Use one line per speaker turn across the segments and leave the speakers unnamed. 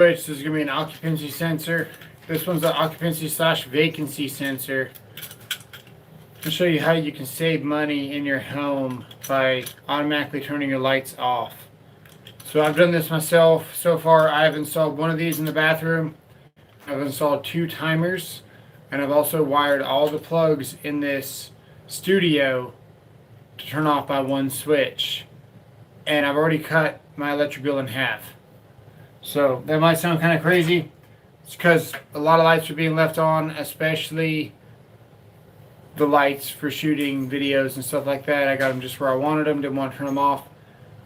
This is going to be an occupancy sensor. This one's an occupancy slash vacancy sensor. To show you how you can save money in your home by automatically turning your lights off. So I've done this myself. So far I've installed one of these in the bathroom. I've installed 2 timers, and I've also wired all the plugs in this studio to turn off by one switch. And I've already cut my electric bill in half. So that might sound kind of crazy. It's because a lot of lights are being left on, especially the lights for shooting videos and stuff like that. I got them just where I wanted them, didn't want to turn them off.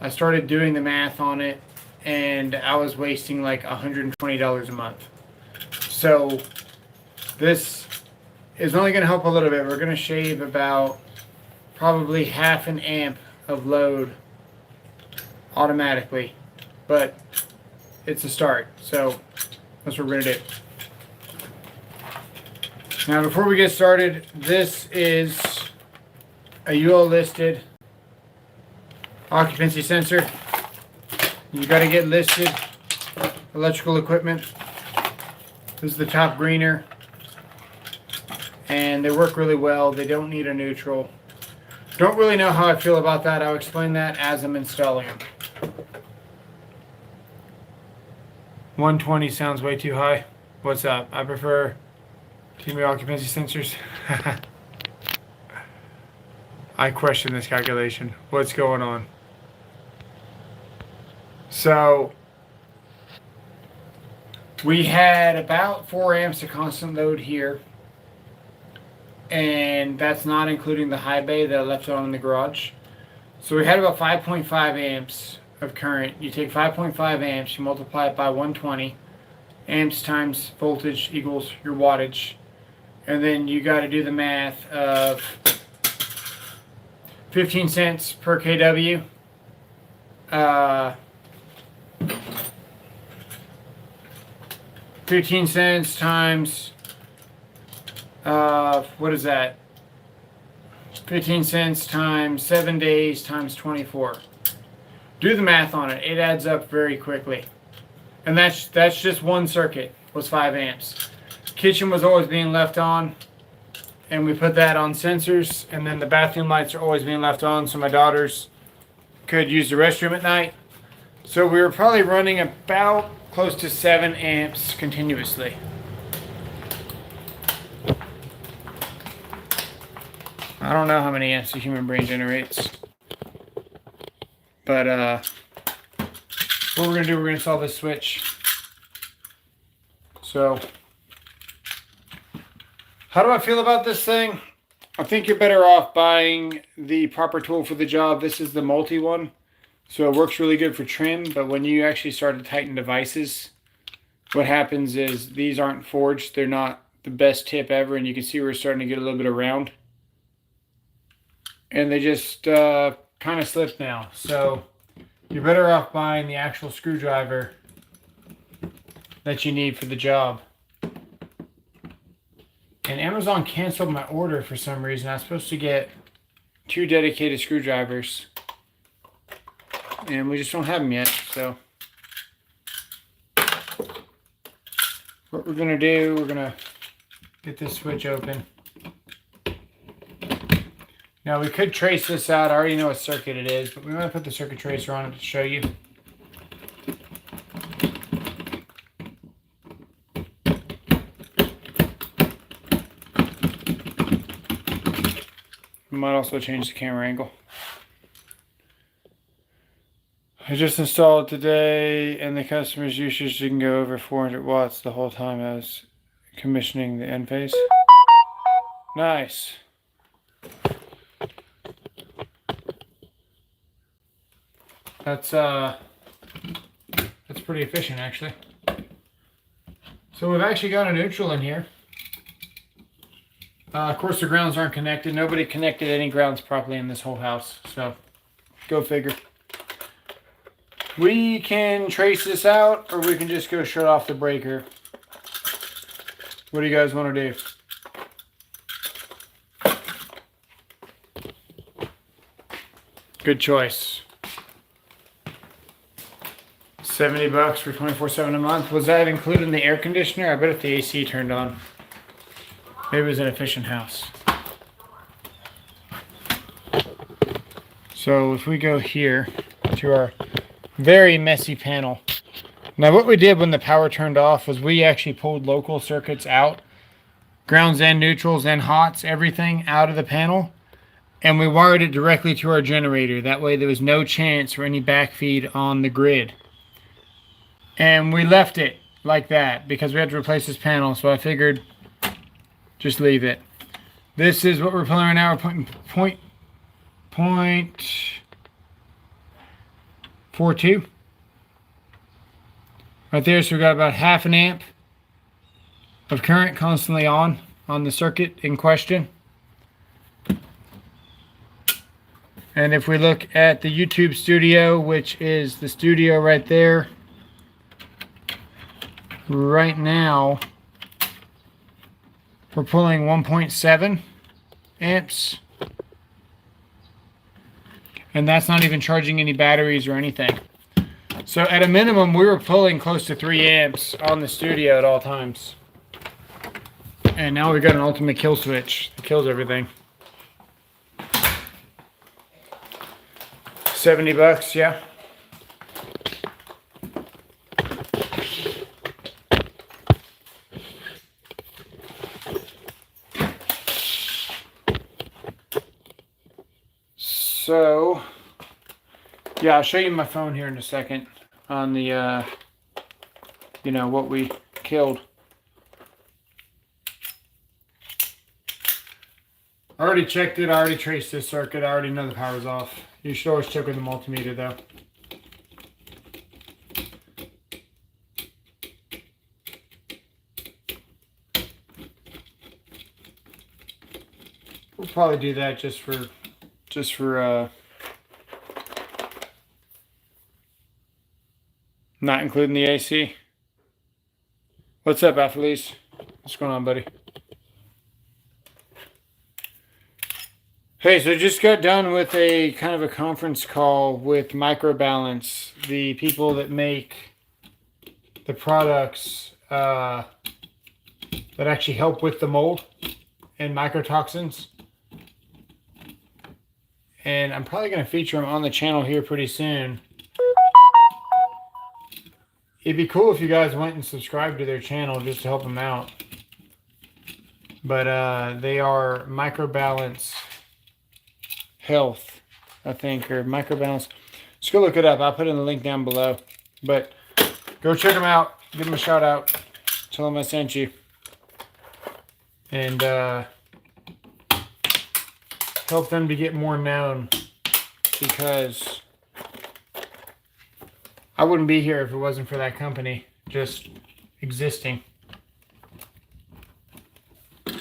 I started doing the math on it, and I was wasting like $120 a month. So this is only going to help a little bit. We're going to shave about probably half an amp of load automatically, but it's a start. So that's what we're going to do. Now, before we get started, this is a UL listed occupancy sensor. You got to get listed electrical equipment. This is the top greener, and they work really well. They don't need a neutral. Don't really know how I feel about that. I'll explain that as I'm installing them. 120 sounds way too high. What's up? I prefer TV occupancy sensors. I question this calculation. What's going on? So we had about 4 amps of constant load here, and that's not including the high bay that I left on in the garage. So we had about 5.5 amps of current. You take 5.5 amps, you multiply it by 120. Amps times voltage equals your wattage. And then you got to do the math of 15 cents per kW. 15 cents times, what is that? 15 cents times 7 days times 24. Do the math on it. It adds up very quickly. And that's just one circuit, was 5 amps. Kitchen was always being left on, and we put that on sensors, and then the bathroom lights are always being left on so my daughters could use the restroom at night. So we were probably running about close to 7 amps continuously. I don't know how many amps the human brain generates, but what we're gonna do, we're gonna install this switch. So how do I feel about this thing? I think you're better off buying the proper tool for the job. This is the multi one. So it works really good for trim, but when you actually start to tighten devices, what happens is these aren't forged. They're not the best tip ever, and you can see we're starting to get a little bit of round. And they just kind of slip now. So you're better off buying the actual screwdriver that you need for the job. And Amazon canceled my order for some reason. I was supposed to get 2 dedicated screwdrivers, and we just don't have them yet. So what we're gonna do, we're gonna get this switch open. Now we could trace this out. I already know what circuit it is, but we want to put the circuit tracer on it to show you. We might also change the camera angle. I just installed it today, and the customer's usage didn't go over 400 watts the whole time I was commissioning the end phase. Nice. That's pretty efficient, actually. So we've actually got a neutral in here. Of course, the grounds aren't connected. Nobody connected any grounds properly in this whole house, so go figure. We can trace this out, or we can just go shut off the breaker. What do you guys want to do? Good choice. $70 for 24/7 a month. Was that including the air conditioner? I bet if the AC turned on. Maybe it was an efficient house. So if we go here to our very messy panel. Now what we did when the power turned off was we actually pulled local circuits out, grounds and neutrals and hots, everything out of the panel, and we wired it directly to our generator. That way there was no chance for any backfeed on the grid. And we left it like that because we had to replace this panel, so I figured just leave it. This is what we're pulling right now. We're point 0.42 right there. So we got about half an amp of current constantly on the circuit in question. And if we look at the YouTube studio, which is the studio right there, right now we're pulling 1.7 amps. And that's not even charging any batteries or anything. So at a minimum, we were pulling close to 3 amps on the studio at all times. And now we got an ultimate kill switch that kills everything. $70, yeah. So, yeah, I'll show you my phone here in a second on the, you know, what we killed. I already checked it. I already traced this circuit. I already know the power's off. You should always check with the multimeter, though. We'll probably do that just for not including the AC. What's up, Athletes? What's going on, buddy? Hey, so just got done with a kind of a conference call with Microbalance, the people that make the products that actually help with the mold and mycotoxins. And I'm probably going to feature them on the channel here pretty soon. It'd be cool if you guys went and subscribed to their channel just to help them out. But they are Microbalance Health, I think, or Microbalance. Just go look it up. I'll put in the link down below. But go check them out. Give them a shout out. Tell them I sent you. And help them to get more known, because I wouldn't be here if it wasn't for that company just existing. So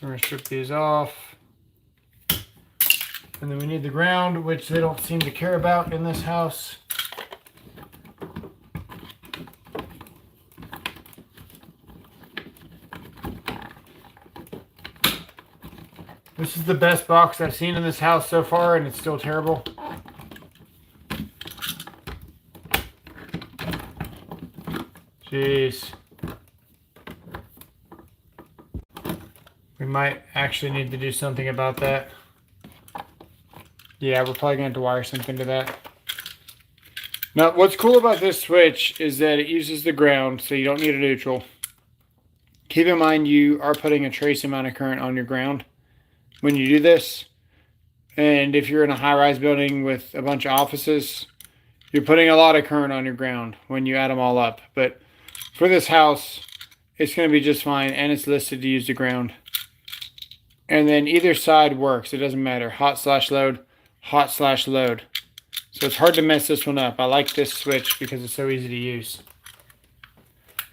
we're going to strip these off. And then we need the ground, which they don't seem to care about in this house. This is the best box I've seen in this house so far, and it's still terrible. Jeez. We might actually need to do something about that. Yeah, we're probably going to have to wire something to that. Now, what's cool about this switch is that it uses the ground, so you don't need a neutral. Keep in mind you are putting a trace amount of current on your ground when you do this. And if you're in a high-rise building with a bunch of offices, you're putting a lot of current on your ground when you add them all up. But for this house, it's going to be just fine, and it's listed to use the ground. And then either side works. It doesn't matter. Hot/load, hot/load. So it's hard to mess this one up. I like this switch because it's so easy to use.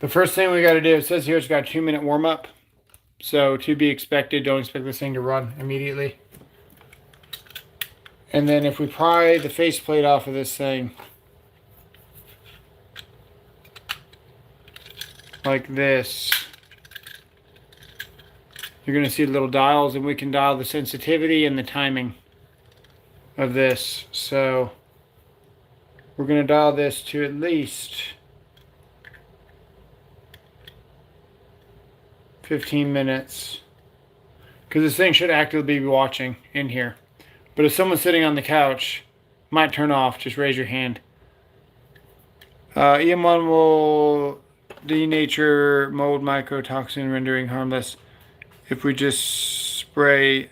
The first thing we got to do, it says here it's got a 2-minute warm-up. So to be expected, don't expect this thing to run immediately. And then if we pry the faceplate off of this thing, like this, you're going to see little dials, and we can dial the sensitivity and the timing of this. So we're going to dial this to at least 15 minutes, because this thing should actively be watching in here. But if someone's sitting on the couch, might turn off, just raise your hand. EM1 will denature mold mycotoxin, rendering harmless if we just spray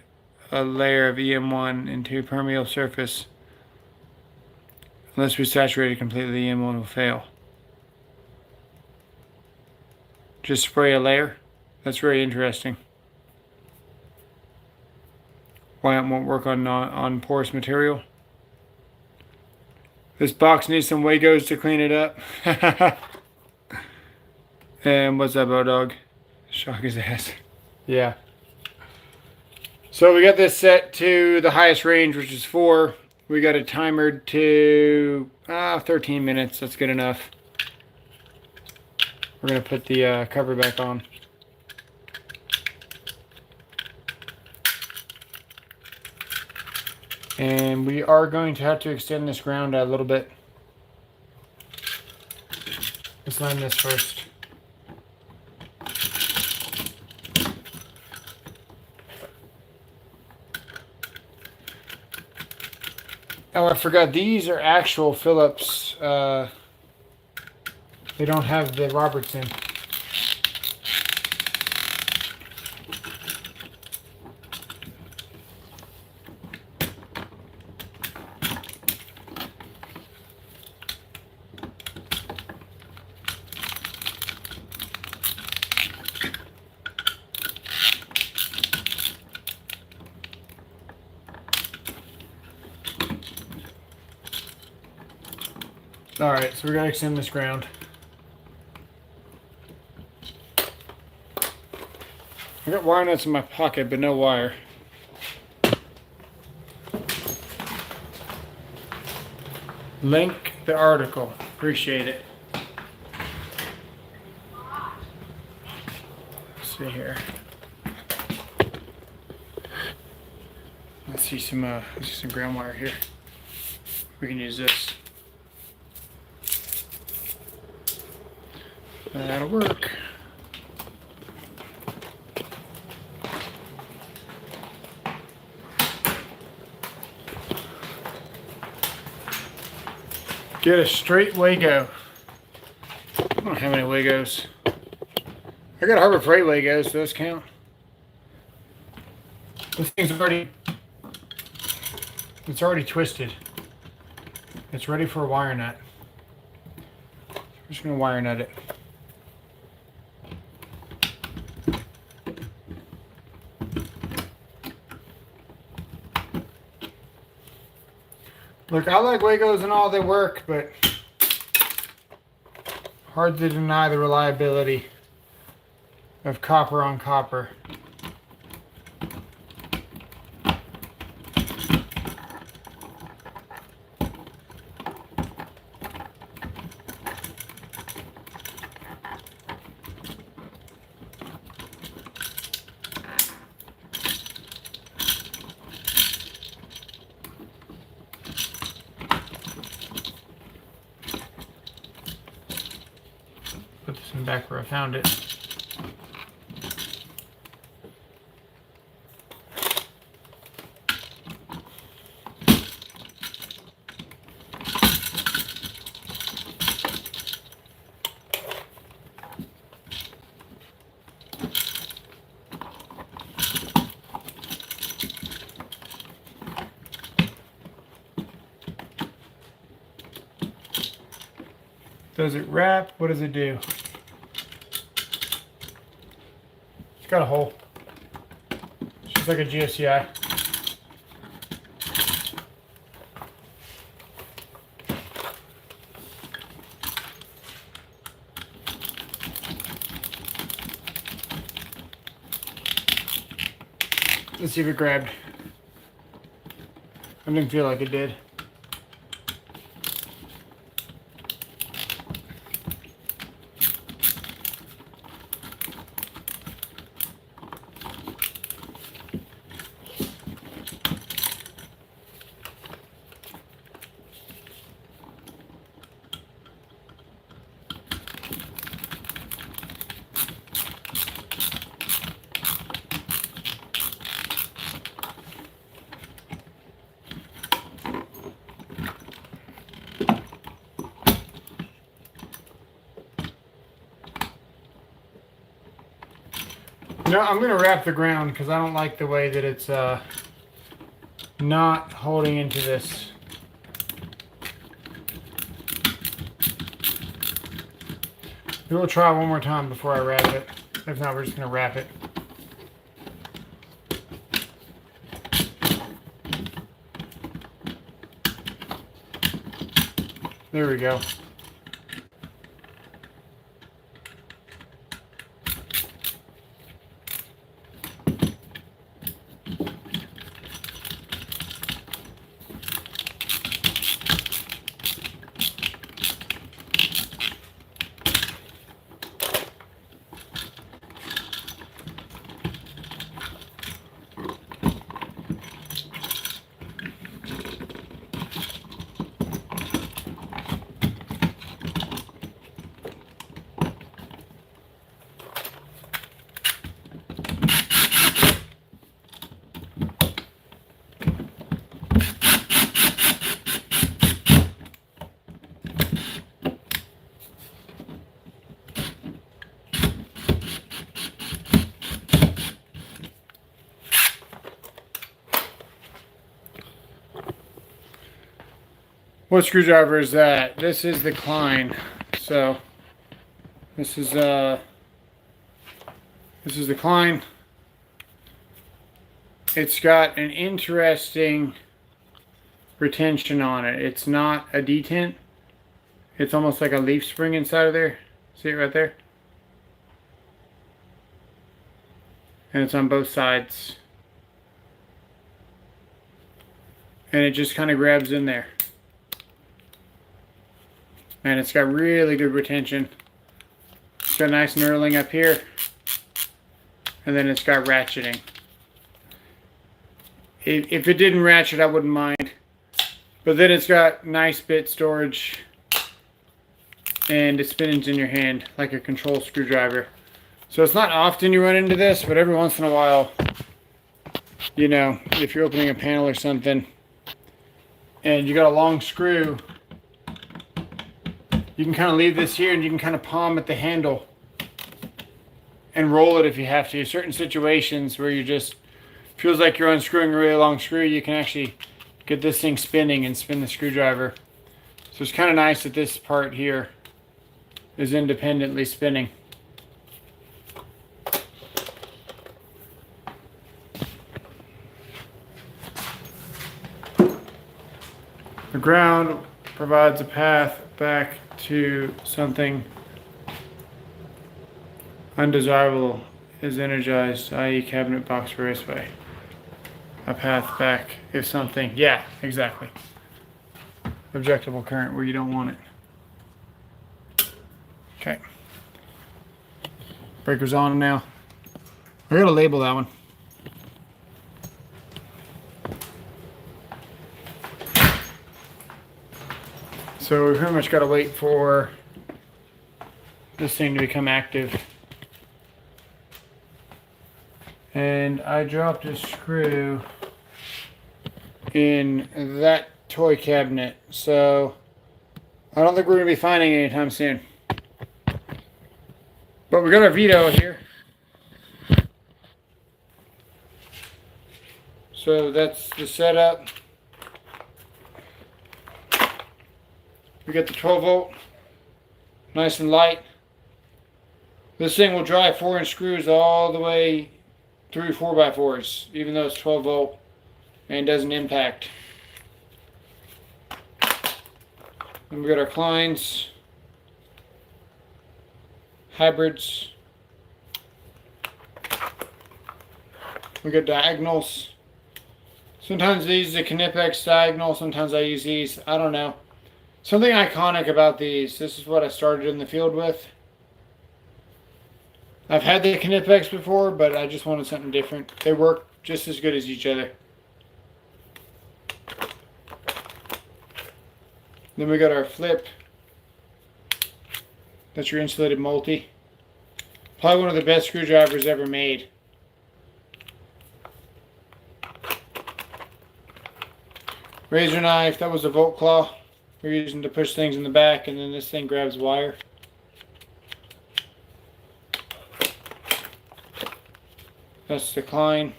a layer of EM1 into a permeable surface. Unless we saturate it completely, EM1 will fail. Just spray a layer? That's very interesting. Why it won't work on porous material? This box needs some Wagos to clean it up. And what's up, dog? Shock his ass. Yeah. So we got this set to the highest range, which is 4. We got it timered to 13 minutes. That's good enough. We're going to put the cover back on. And we are going to have to extend this ground out a little bit. Let's line this first. Oh, I forgot. These are actual Phillips. They don't have the Robertson. Alright, so we're going to extend this ground. I got wire nuts in my pocket, but no wire. Link the article. Appreciate it. Let's see here. Let's see some ground wire here. We can use this. That'll work. Get a straight Wago. I don't have any Wagos. I got a Harbor Freight Wagos. Do those count? This thing's already... It's already twisted. It's ready for a wire nut. I'm just going to wire nut it. Look, I like Wagos and all, they work, but hard to deny the reliability of copper on copper. Put this in back where I found it. Does it wrap? What does it do? It's got a hole. It's just like a GFCI. Let's see if it grabbed. I didn't feel like it did. You know, I'm going to wrap the ground because I don't like the way that it's not holding into this. We'll try one more time before I wrap it. If not, we're just going to wrap it. There we go. What screwdriver is that? This is the Klein. So this is the Klein. It's got an interesting retention on it. It's not a detent. It's almost like a leaf spring inside of there. See it right there? And it's on both sides. And it just kind of grabs in there. And it's got really good retention. It's got a nice knurling up here. And then it's got ratcheting. If it didn't ratchet, I wouldn't mind. But then it's got nice bit storage. And it spins in your hand like a control screwdriver. So it's not often you run into this, but every once in a while, you know, if you're opening a panel or something, and you got a long screw, you can kind of leave this here and you can kind of palm at the handle and roll it if you have to. Certain situations where you just feels like you're unscrewing a really long screw, you can actually get this thing spinning and spin the screwdriver. So it's kind of nice that this part here is independently spinning. The ground provides a path back to something undesirable is energized, i.e. cabinet, box, or raceway. A path back if something, yeah, exactly. Objectable current where you don't want it. Okay. Breaker's on now. I gotta label that one. So we pretty much got to wait for this thing to become active. And I dropped a screw in that toy cabinet, so I don't think we're going to be finding it anytime soon. But we got our Vito here. So that's the setup. We got the 12 volt, nice and light. This thing will drive 4-inch screws all the way through 4x4s, even though it's 12 volt and doesn't impact. Then we got our Kleins, hybrids. We got diagonals. Sometimes I use the Knipex diagonal, sometimes I use these, I don't know. Something iconic about these, this is what I started in the field with. I've had the Knipex before, but I just wanted something different. They work just as good as each other. Then we got our flip. That's your insulated multi. Probably one of the best screwdrivers ever made. Razor knife, that was a Volt Claw. We're using to push things in the back, and then this thing grabs wire. That's the Klein.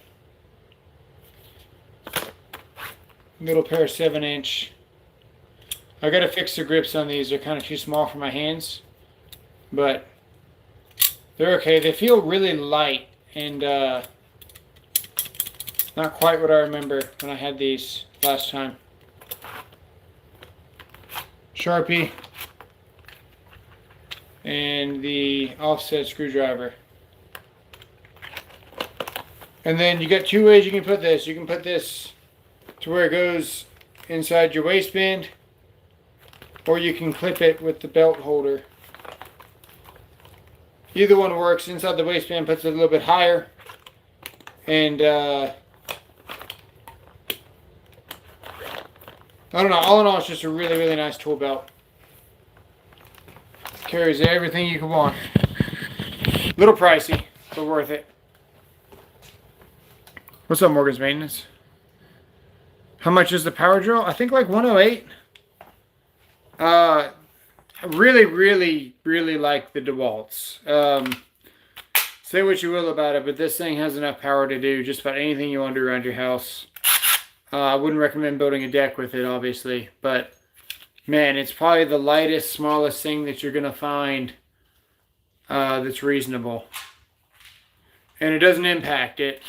Little pair of 7-inch. I gotta fix the grips on these. They're kind of too small for my hands, but they're okay. They feel really light and not quite what I remember when I had these last time. Sharpie and the offset screwdriver. And then you got two ways you can put this. You can put this to where it goes inside your waistband, or you can clip it with the belt holder. Either one works. Inside the waistband puts it a little bit higher, and I don't know, all in all it's just a really, really nice tool belt. Carries everything you can want. Little pricey, but worth it. What's up, Morgan's Maintenance? How much is the power drill? I think like 108. I really, really, really like the DeWalt's. Say what you will about it, but this thing has enough power to do just about anything you want to do around your house. I wouldn't recommend building a deck with it, obviously, but man, it's probably the lightest, smallest thing that you're going to find that's reasonable. And it doesn't impact it.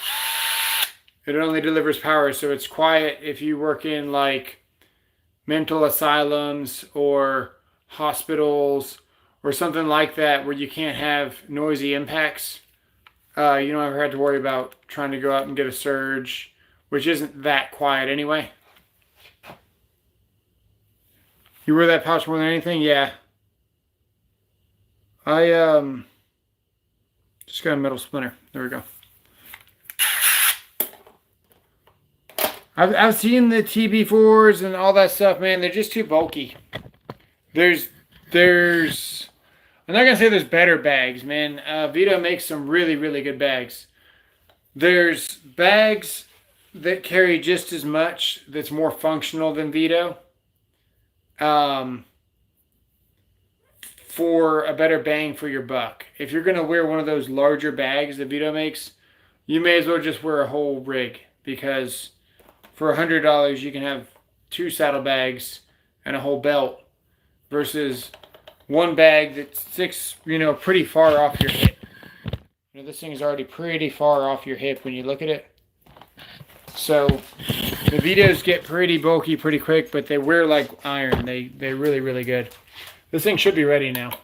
It only delivers power, so it's quiet if you work in like mental asylums or hospitals or something like that where you can't have noisy impacts. You don't ever have to worry about trying to go out and get a surge, which isn't that quiet anyway. You wear that pouch more than anything? Yeah. I just got a metal splinter. There we go. I've seen the TB4s and all that stuff, man. They're just too bulky. I'm not gonna say there's better bags, man. Vito makes some really, really good bags. There's bags that carry just as much that's more functional than Vito. For a better bang for your buck. If you're gonna wear one of those larger bags that Vito makes, you may as well just wear a whole rig, because for $100 you can have 2 saddlebags and a whole belt versus one bag that sticks, pretty far off your hip. This thing is already pretty far off your hip when you look at it. So the Vitos get pretty bulky pretty quick, but they wear like iron. They're really, really good. This thing should be ready now.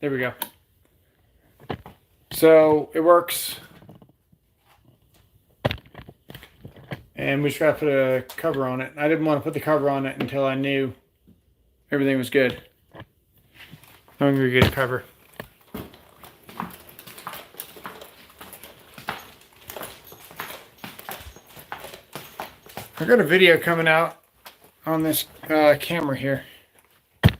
There we go. So it works. And we just got to put a cover on it. I didn't want to put the cover on it until I knew everything was good. I'm going to get a cover. I've got a video coming out on this camera here. I'm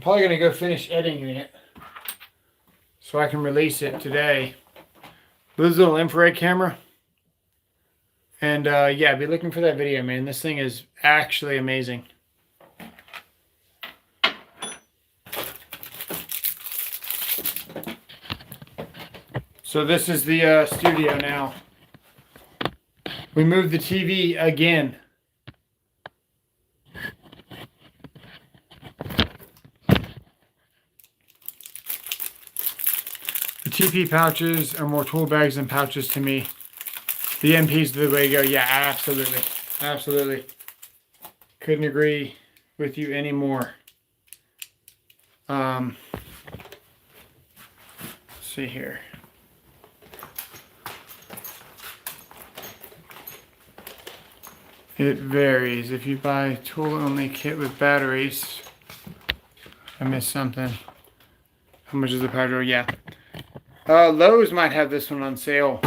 probably going to go finish editing it so I can release it today. This is a little infrared camera. And yeah, be looking for that video, man. This thing is actually amazing. So this is the studio now. We moved the TV again. The TP pouches are more tool bags than pouches to me. The MP's the way to go. Yeah, absolutely. Absolutely. Couldn't agree with you anymore. Let's see here. It varies. If you buy tool-only kit with batteries, I missed something. How much is the power drill? Yeah. Lowe's might have this one on sale.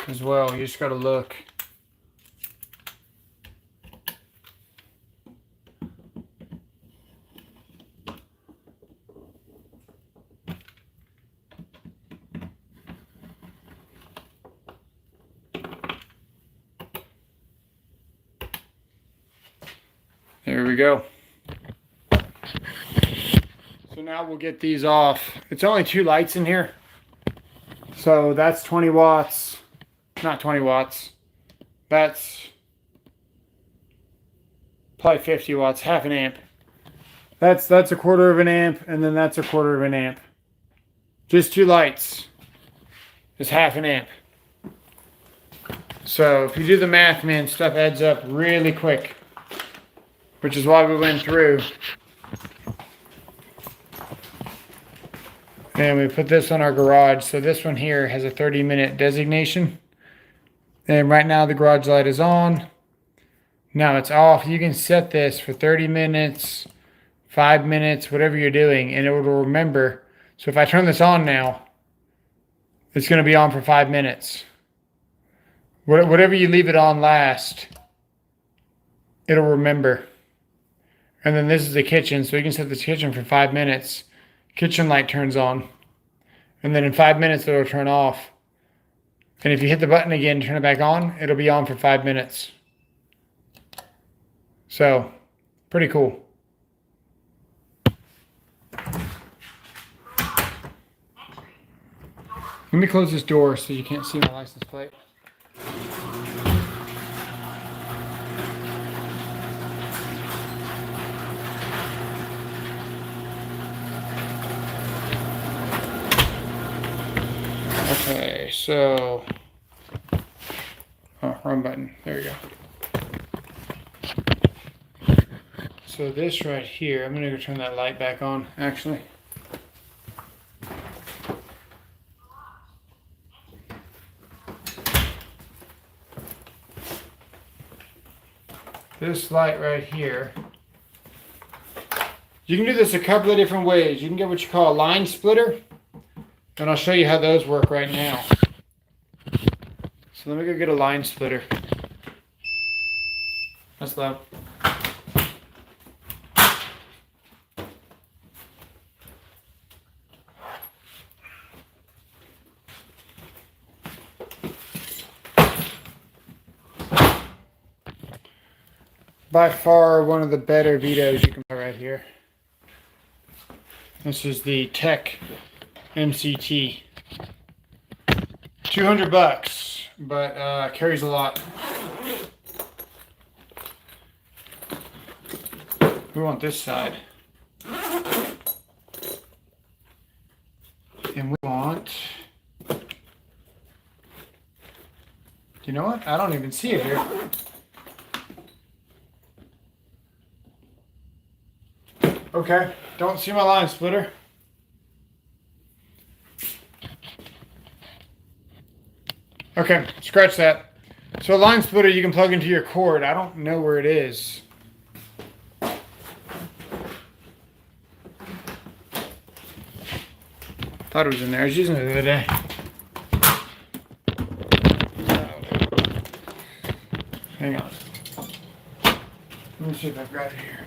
As well, you just gotta look. There we go. So now we'll get these off. It's only 2 lights in here. So that's 20 watts. Not 20 watts. That's probably 50 watts, half an amp. That's a quarter of an amp, and then that's a quarter of an amp. Just 2 lights is half an amp. So if you do the math, man, stuff adds up really quick, which is why we went through. And we put this on our garage. So this one here has a 30-minute designation. And right now the garage light is on. Now it's off. You can set this for 30 minutes, 5 minutes, whatever you're doing, and it will remember. So if I turn this on now, it's going to be on for 5 minutes. Whatever you leave it on last, it'll remember. And then this is the kitchen, so you can set this kitchen for 5 minutes. Kitchen light turns on. And then in 5 minutes, it'll turn off. And if you hit the button again, turn it back on, it'll be on for 5 minutes. So, pretty cool. Let me close this door so you can't see my license plate. Okay, so, oh, wrong button. There you go. So this right here, I'm gonna go turn that light back on, actually. This light right here, you can do this a couple of different ways. You can get what you call a line splitter, and I'll show you how those work right now. So let me go get a line splitter. That's loud. By far one of the better Vitos you can buy right here. This is the Tech MCT. 200 bucks, but carries a lot. We want this side. And we want, you know what? I don't even see it here. Okay, don't see my line splitter. Okay, scratch that. So a line splitter you can plug into your cord. I don't know where it is. Thought it was in there. I was using it the other day. Hang on. Let me see if I've got it here.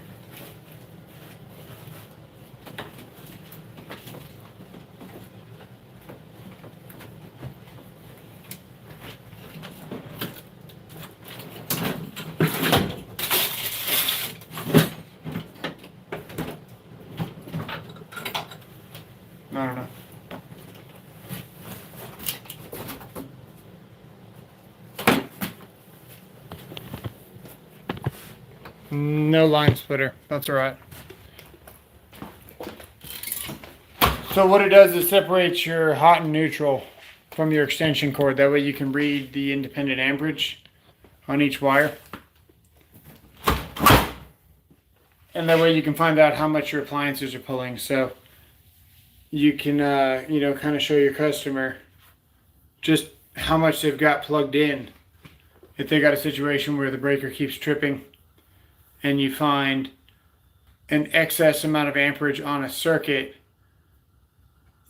I don't know. No line splitter. That's all right. So what it does is separates your hot and neutral from your extension cord. That way you can read the independent amperage on each wire. And that way you can find out how much your appliances are pulling. So you can, kind of show your customer just how much they've got plugged in. If they got a situation where the breaker keeps tripping and you find an excess amount of amperage on a circuit,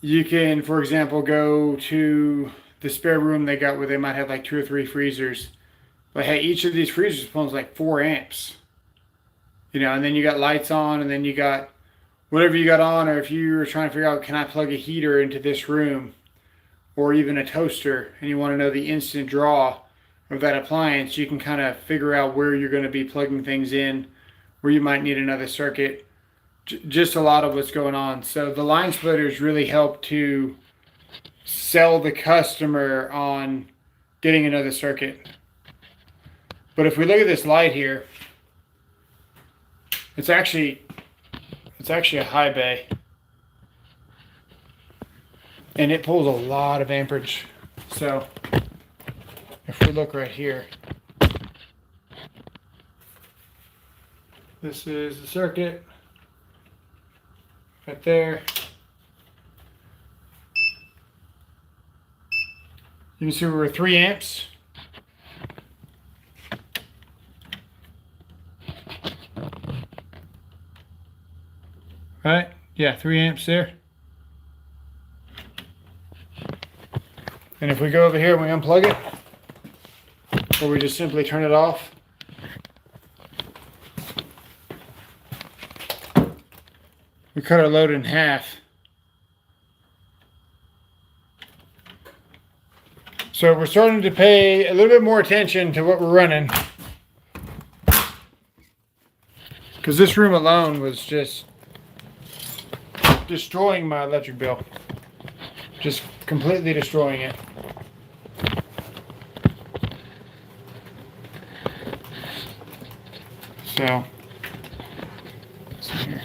you can, for example, go to the spare room they got where they might have like 2 or 3 freezers. But hey, each of these freezers pulls like 4 amps. And then you got lights on, and then you got whatever you got on, or if you were trying to figure out, can I plug a heater into this room, or even a toaster, and you want to know the instant draw of that appliance, you can kind of figure out where you're going to be plugging things in, where you might need another circuit just a lot of what's going on. So the line splitters really help to sell the customer on getting another circuit. But if we look at this light here, it's actually a high bay, and it pulls a lot of amperage. So if we look right here, this is the circuit right there. You can see we're 3 amps. Right? Yeah, 3 amps there. And if we go over here and we unplug it, or we just simply turn it off, we cut our load in half. So we're starting to pay a little bit more attention to what we're running, because this room alone was just destroying my electric bill. Just completely destroying it. So, let's see here.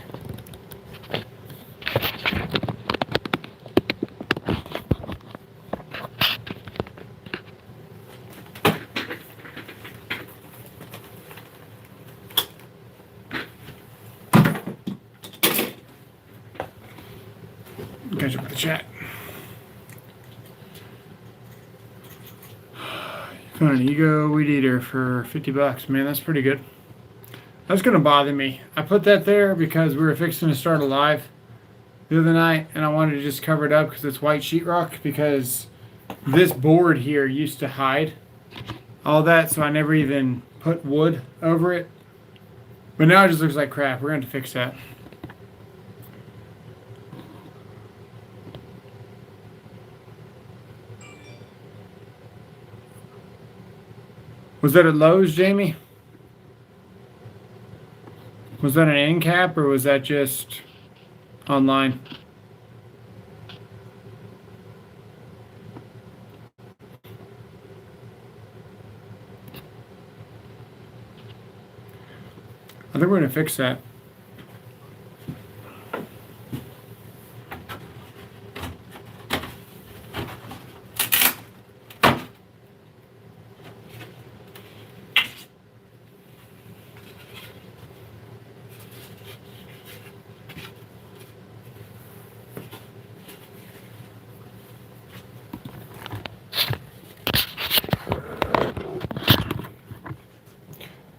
Catch up with the chat. Found an Ego weed eater for $50. Man, that's pretty good. That's gonna bother me. I put that there because we were fixing to start a live the other night, and I wanted to just cover it up because it's white sheetrock, because this board here used to hide all that, so I never even put wood over it. But now it just looks like crap. We're going to fix that. Was that at Lowe's, Jamie? Was that an end cap, or was that just online? I think we're going to fix that.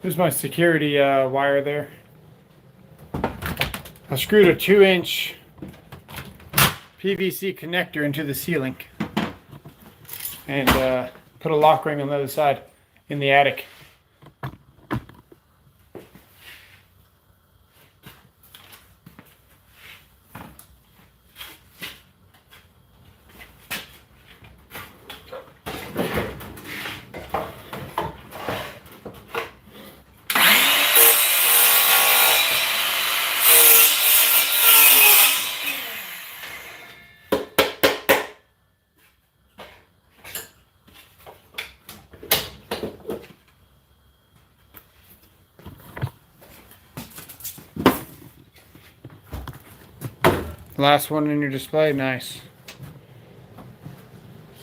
There's my security wire there. I screwed a 2-inch PVC connector into the C-Link and put a lock ring on the other side in the attic. Last one in your display, nice.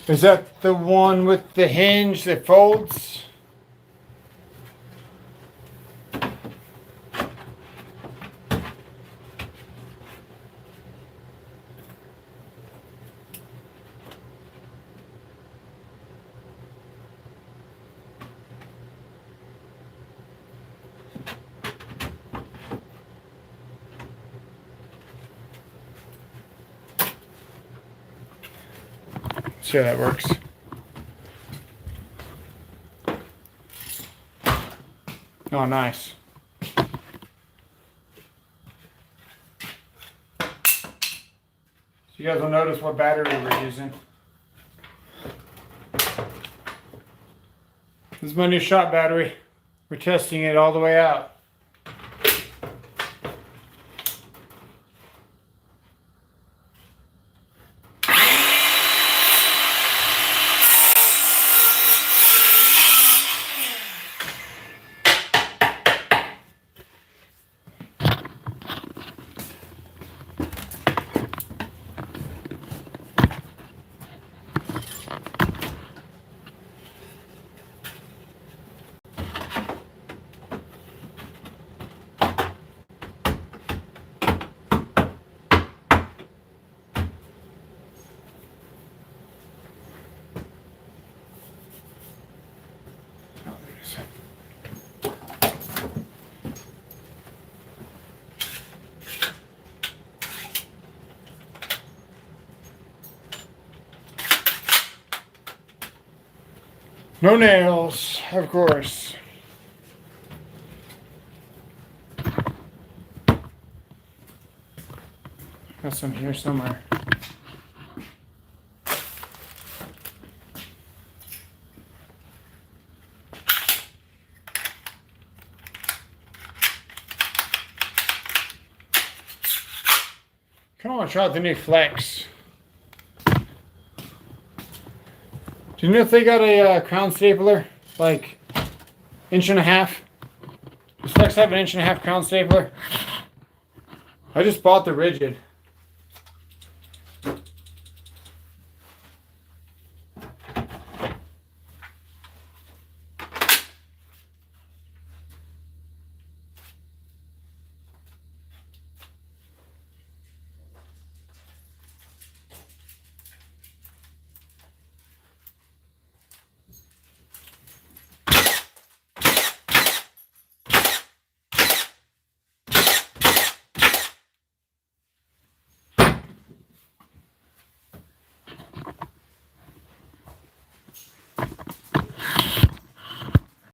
Is that the one with the hinge that folds? See how that works. Oh, nice. So you guys will notice what battery we're using. This is my new shop battery. We're testing it all the way out. No nails, of course. Got some here somewhere. Kind of want to try out the new Flex. Do you know if they got a crown stapler, like 1.5 inches? Does Flex have an 1.5 inch crown stapler? I just bought the rigid.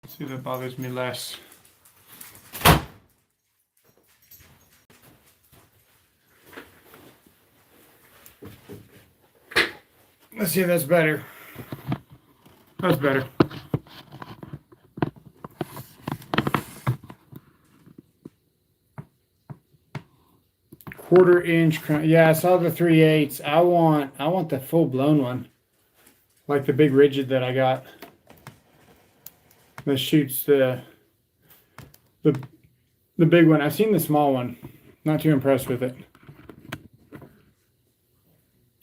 See if that bothers me less. Let's see if that's better. That's better. Quarter-inch crown. Yeah, I saw the 3/8. I want the full-blown one, like the big rigid that I got. That shoots the big one. I've seen the small one. Not too impressed with it.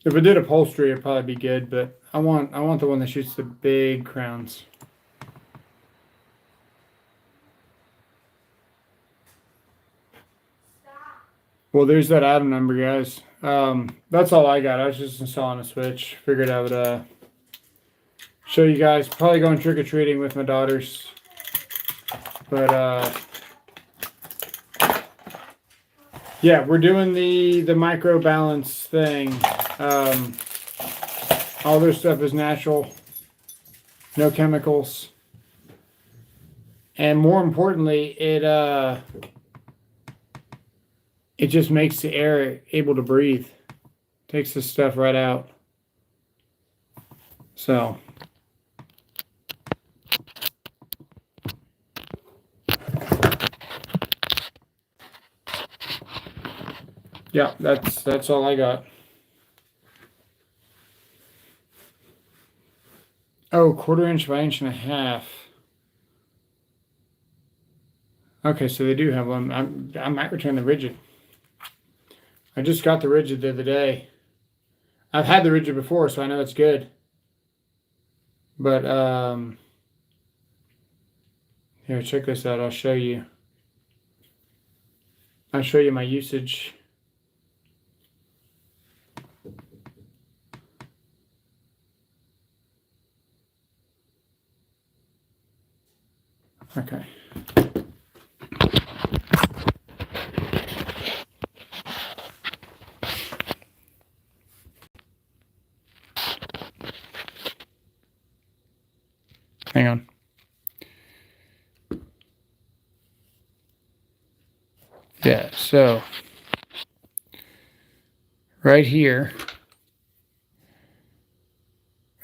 If it did upholstery, it'd probably be good, but I want the one that shoots the big crowns. Well, there's that item number, guys. That's all I got. I was just installing a switch. Figured I would show you guys. Probably going trick-or-treating with my daughters. But yeah, we're doing the micro balance thing. All their stuff is natural, no chemicals, and more importantly, it just makes the air able to breathe. Takes the stuff right out. So yeah, that's all I got. Oh, 1/4 inch by 1.5 inches. Okay, so they do have one. I might return the rigid. I just got the rigid the other day. I've had the rigid before, so I know it's good. But here, check this out. I'll show you. I'll show you my usage. Okay. Hang on. Yeah, so right here,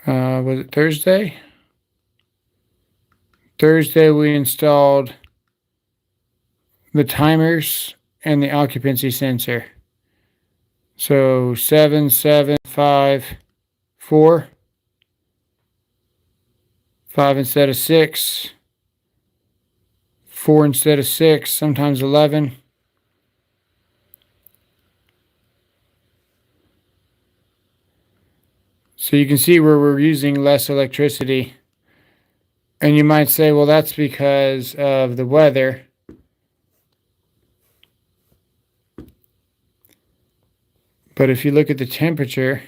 was it Thursday? Thursday we installed the timers and the occupancy sensor. So 7, 7, 5, 4, 5 instead of 6, 4 instead of 6, sometimes 11. So you can see where we're using less electricity. And you might say, well, that's because of the weather. But if you look at the temperature,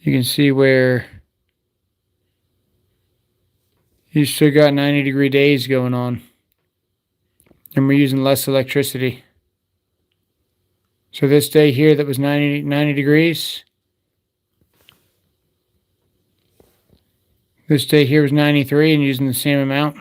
you can see where you still got 90-degree days going on. And we're using less electricity. So this day here that was 90 degrees, This day here was 93 and using the same amount.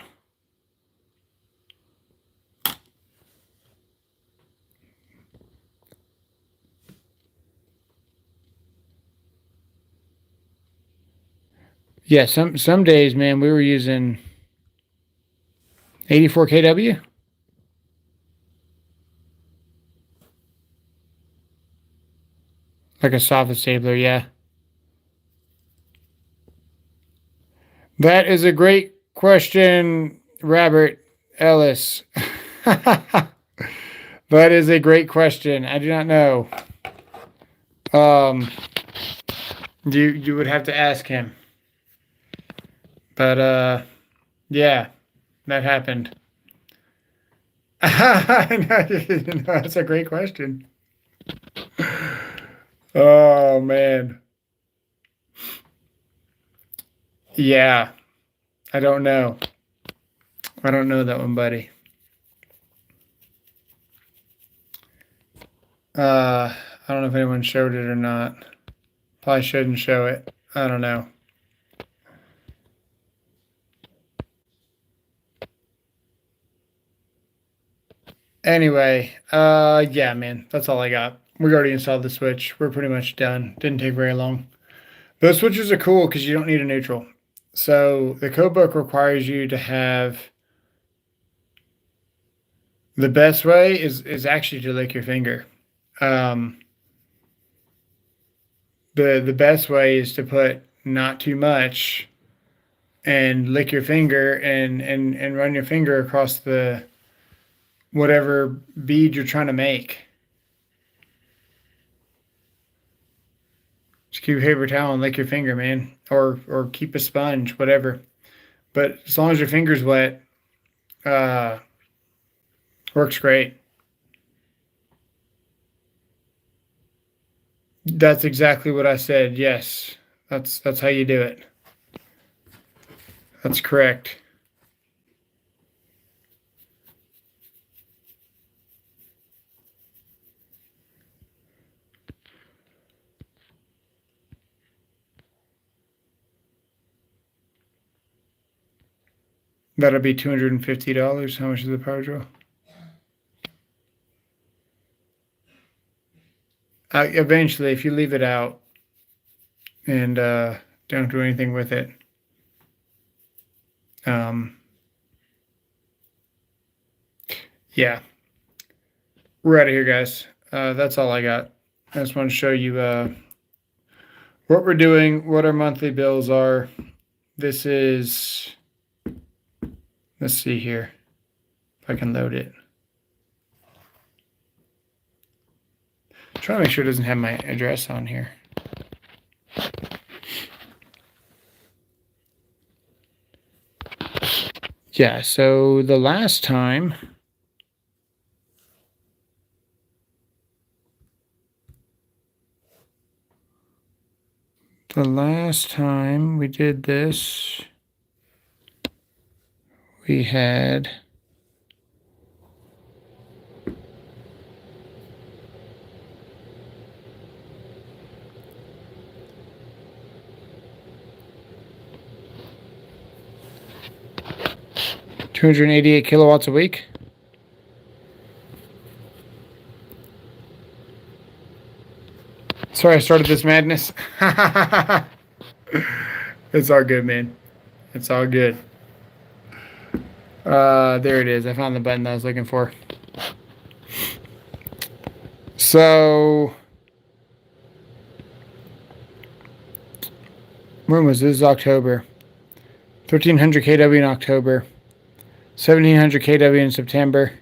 Yeah, some days, man, we were using 84 kW. Like a soffit stapler, yeah. That is a great question, Robert Ellis. That is a great question. I do not know. You would have to ask him. But yeah, that happened. No, that's a great question. Oh man. Yeah. I don't know. I don't know that one, buddy. I don't know if anyone showed it or not. Probably shouldn't show it. I don't know. Anyway, yeah, man, that's all I got. We already installed the switch. We're pretty much done. Didn't take very long. Those switches are cool because you don't need a neutral. So the code book requires you to have, the best way is actually to lick your finger. The best way is to put not too much and lick your finger and run your finger across the whatever bead you're trying to make. Just keep a paper towel and lick your finger, man. Or keep a sponge, whatever. But as long as your finger's wet, works great. That's exactly what I said. Yes. That's how you do it. That's correct. That'll be $250. How much is the power drill? Eventually, if you leave it out and don't do anything with it, yeah, we're out of here, guys. That's all I got. I just want to show you what we're doing, what our monthly bills are. This is, let's see here if I can load it. Try to make sure it doesn't have my address on here. Yeah, so the last time we did this, we had $288 kilowatts a week. Sorry, I started this madness. It's all good, man. It's all good. There it is. I found the button that I was looking for. So, when was this? October. 1300 kW in October. 1700 kW in September.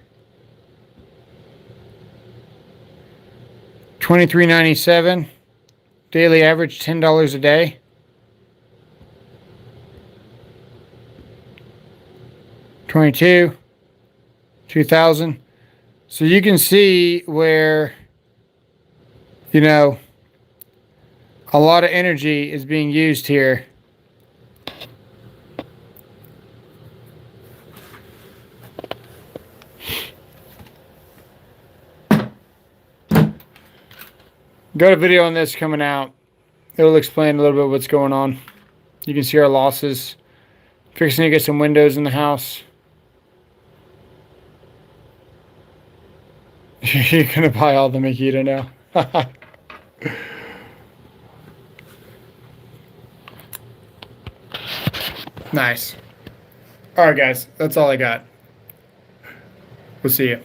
$23.97. Daily average $10 a day. $22. $2,000. So you can see where, you know, a lot of energy is being used here. Got a video on this coming out. It'll explain a little bit what's going on. You can see our losses. Fixing to get some windows in the house. You're gonna buy all the Makita now. Nice. All right, guys. That's all I got. We'll see you.